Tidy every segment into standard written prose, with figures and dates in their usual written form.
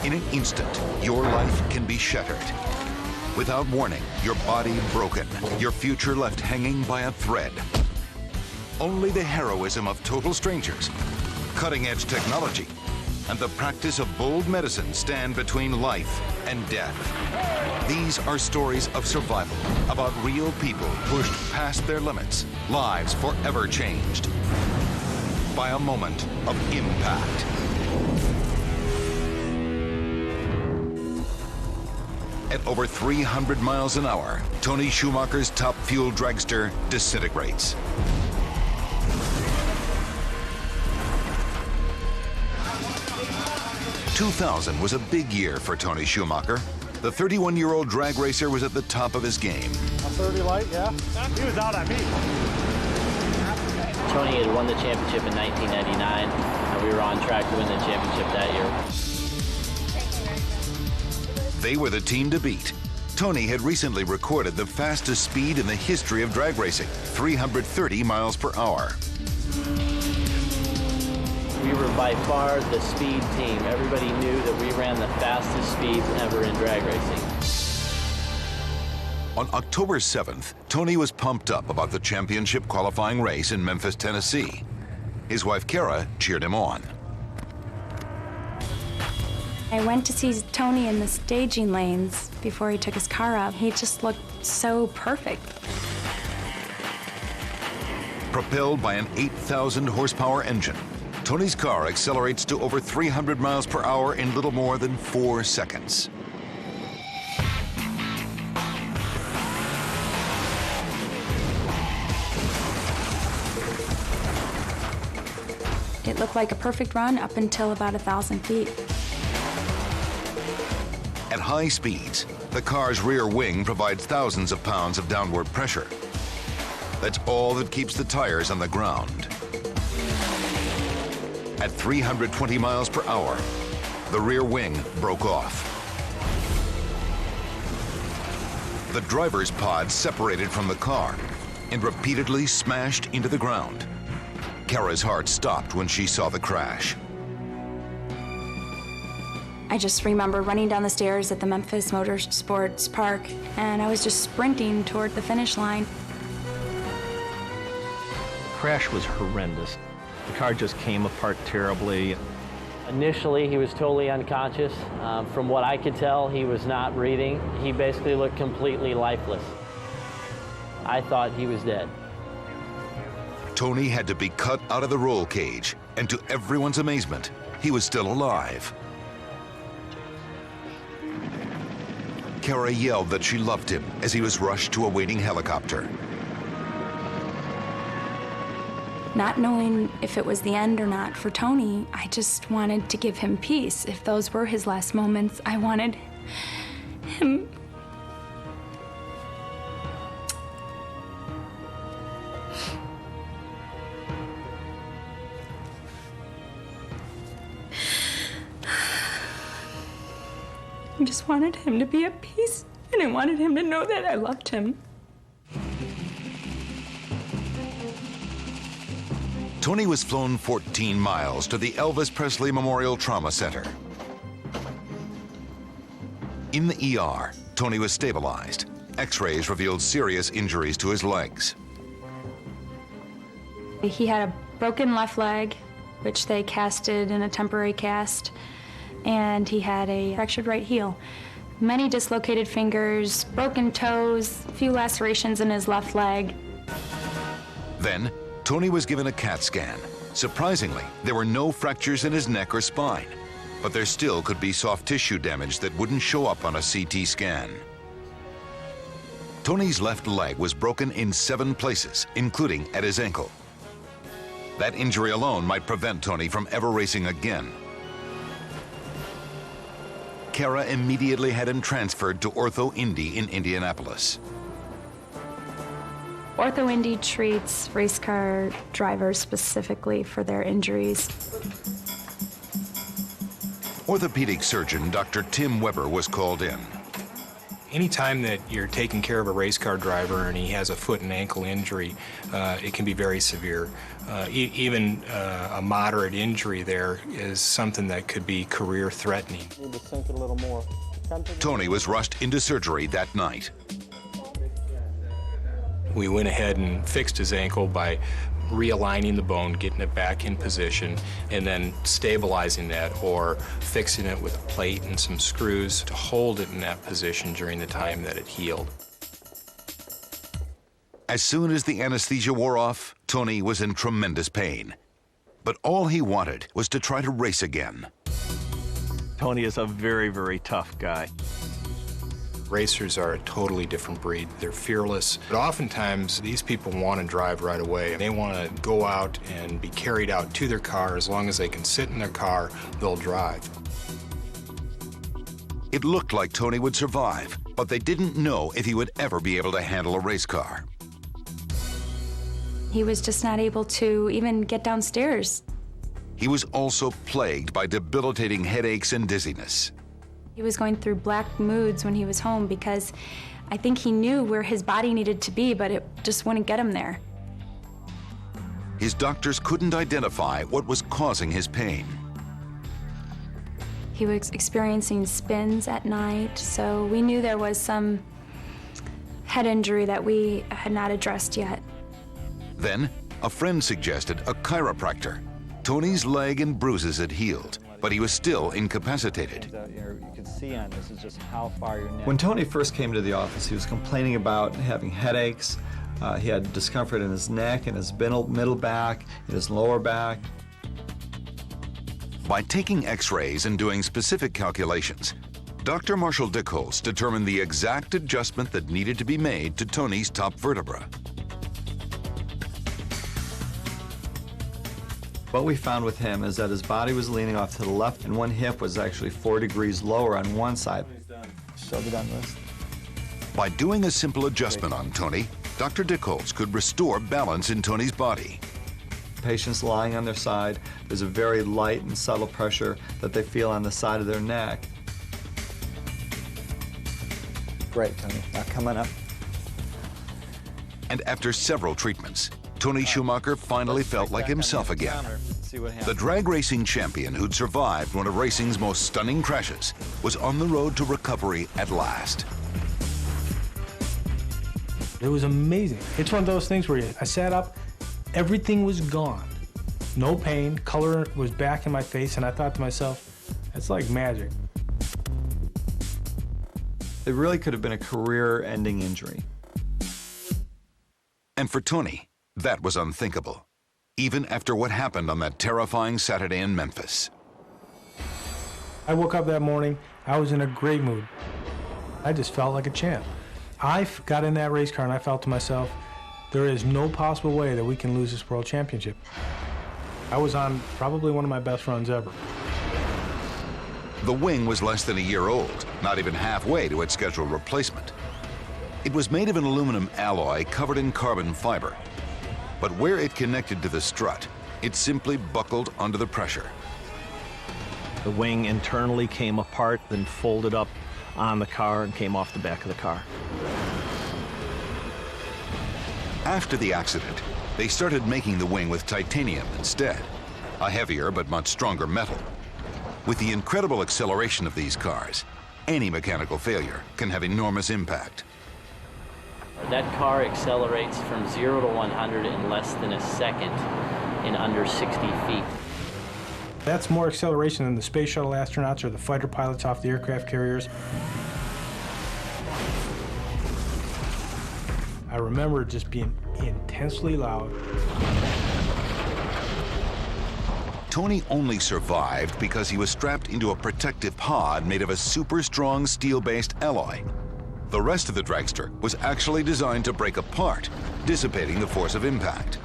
In an instant, your life can be shattered. Without warning, your body broken, your future left hanging by a thread. Only the heroism of total strangers, cutting-edge technology, and the practice of bold medicine stand between life and death. These are stories of survival, about real people pushed past their limits, lives forever changed by a moment of impact. At over 300 miles an hour, Tony Schumacher's top fuel dragster disintegrates. "2000 was a big year for Tony Schumacher. The 31-year-old drag racer was at the top of his game. A 30 light, yeah? He was out at me. Tony had won the championship in 1999, and we were on track to win the championship that year. They were the team to beat. Tony had recently recorded the fastest speed in the history of drag racing, 330 miles per hour. We were by far the speed team. Everybody knew that we ran the fastest speeds ever in drag racing. On October 7th, Tony was pumped up about the championship qualifying race in Memphis, Tennessee. His wife, Kara, cheered him on. I went to see Tony in the staging lanes before he took his car out. He just looked so perfect. Propelled by an 8,000 horsepower engine, Tony's car accelerates to over 300 miles per hour in little more than 4 seconds. It looked like a perfect run up until about 1,000 feet. At high speeds, the car's rear wing provides thousands of pounds of downward pressure. That's all that keeps the tires on the ground. At 320 miles per hour, the rear wing broke off. The driver's pod separated from the car and repeatedly smashed into the ground. Kara's heart stopped when she saw the crash. I just remember running down the stairs at the Memphis Motorsports Park, and I was just sprinting toward the finish line. The crash was horrendous. The car just came apart terribly. Initially, he was totally unconscious. From what I could tell, he was not breathing. He basically looked completely lifeless. I thought he was dead. Tony had to be cut out of the roll cage, and to everyone's amazement, he was still alive. Kara yelled that she loved him as he was rushed to a waiting helicopter. Not knowing if it was the end or not for Tony, I just wanted to give him peace. If those were his last moments, I wanted him. I just wanted him to be at peace, and I wanted him to know that I loved him. Tony was flown 14 miles to the Elvis Presley Memorial Trauma Center. In the ER, Tony was stabilized. X-rays revealed serious injuries to his legs. He had a broken left leg, which they casted in a temporary cast, and he had a fractured right heel. Many dislocated fingers, broken toes, a few lacerations in his left leg. Then, Tony was given a CAT scan. Surprisingly, there were no fractures in his neck or spine, but there still could be soft tissue damage that wouldn't show up on a CT scan. Tony's left leg was broken in 7 places, including at his ankle. That injury alone might prevent Tony from ever racing again. Kara immediately had him transferred to Ortho Indy in Indianapolis. Ortho Indy treats race car drivers specifically for their injuries. Orthopedic surgeon Dr. Tim Weber was called in. Anytime that you're taking care of a race car driver and he has a foot and ankle injury, it can be very severe. Even a moderate injury there is something that could be career-threatening. Need to sink it a little more. Tony was rushed into surgery that night. We went ahead and fixed his ankle by realigning the bone, getting it back in position, and then stabilizing that or fixing it with a plate and some screws to hold it in that position during the time that it healed. As soon as the anesthesia wore off, Tony was in tremendous pain. But all he wanted was to try to race again. Tony is a very, very tough guy. Racers are a totally different breed. They're fearless. But oftentimes, these people want to drive right away. They want to go out and be carried out to their car. As long as they can sit in their car, they'll drive. It looked like Tony would survive, but they didn't know if he would ever be able to handle a race car. He was just not able to even get downstairs. He was also plagued by debilitating headaches and dizziness. He was going through black moods when he was home because I think he knew where his body needed to be, but it just wouldn't get him there. His doctors couldn't identify what was causing his pain. He was experiencing spins at night, so we knew there was some head injury that we had not addressed yet. Then, a friend suggested a chiropractor. Tony's leg and bruises had healed, but he was still incapacitated. You can see on this is just how far your neck. When Tony first came to the office, he was complaining about having headaches. He had discomfort in his neck, in his middle back, in his lower back. By taking x-rays and doing specific calculations, Dr. Marshall Dickholz determined the exact adjustment that needed to be made to Tony's top vertebra. What we found with him is that his body was leaning off to the left and one hip was actually 4 degrees lower on one side. Shove it on this. By doing a simple adjustment on Tony, Dr. Dickholz could restore balance in Tony's body. Patients lying on their side, there's a very light and subtle pressure that they feel on the side of their neck. Great, Tony. Now come on up. And after several treatments, Tony Schumacher finally felt like himself again. The drag racing champion who'd survived one of racing's most stunning crashes was on the road to recovery at last. It was amazing. It's one of those things where I sat up, everything was gone. No pain, color was back in my face, and I thought to myself, it's like magic. It really could have been a career-ending injury. And for Tony, that was unthinkable, even after what happened on that terrifying Saturday in Memphis. I woke up that morning, I was in a great mood. I just felt like a champ. I got in that race car and I felt to myself, there is no possible way that we can lose this world championship. I was on probably one of my best runs ever. The wing was less than a year old, not even halfway to its scheduled replacement. It was made of an aluminum alloy covered in carbon fiber. But where it connected to the strut, it simply buckled under the pressure. The wing internally came apart, then folded up on the car and came off the back of the car. After the accident, they started making the wing with titanium instead, a heavier but much stronger metal. With the incredible acceleration of these cars, any mechanical failure can have enormous impact. That car accelerates from 0 to 100 in less than a second in under 60 feet. That's more acceleration than the space shuttle astronauts or the fighter pilots off the aircraft carriers. I remember just being intensely loud. Tony only survived because he was strapped into a protective pod made of a super strong steel-based alloy. The rest of the dragster was actually designed to break apart, dissipating the force of impact.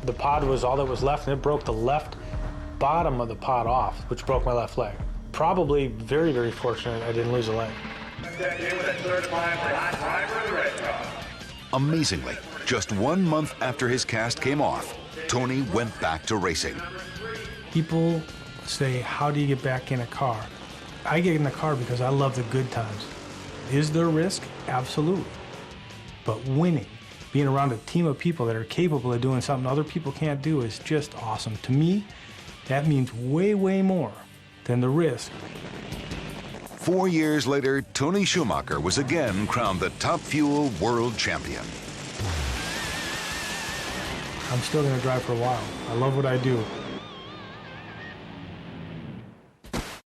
The pod was all that was left, and it broke the left bottom of the pod off, which broke my left leg. Probably very, very fortunate I didn't lose a leg. Amazingly, just 1 month after his cast came off, Tony went back to racing. People say, how do you get back in a car? I get in the car because I love the good times. Is there risk? Absolutely. But winning, being around a team of people that are capable of doing something other people can't do is just awesome. To me, that means way, way more than the risk. 4 years later, Tony Schumacher was again crowned the Top Fuel World Champion. I'm still going to drive for a while. I love what I do.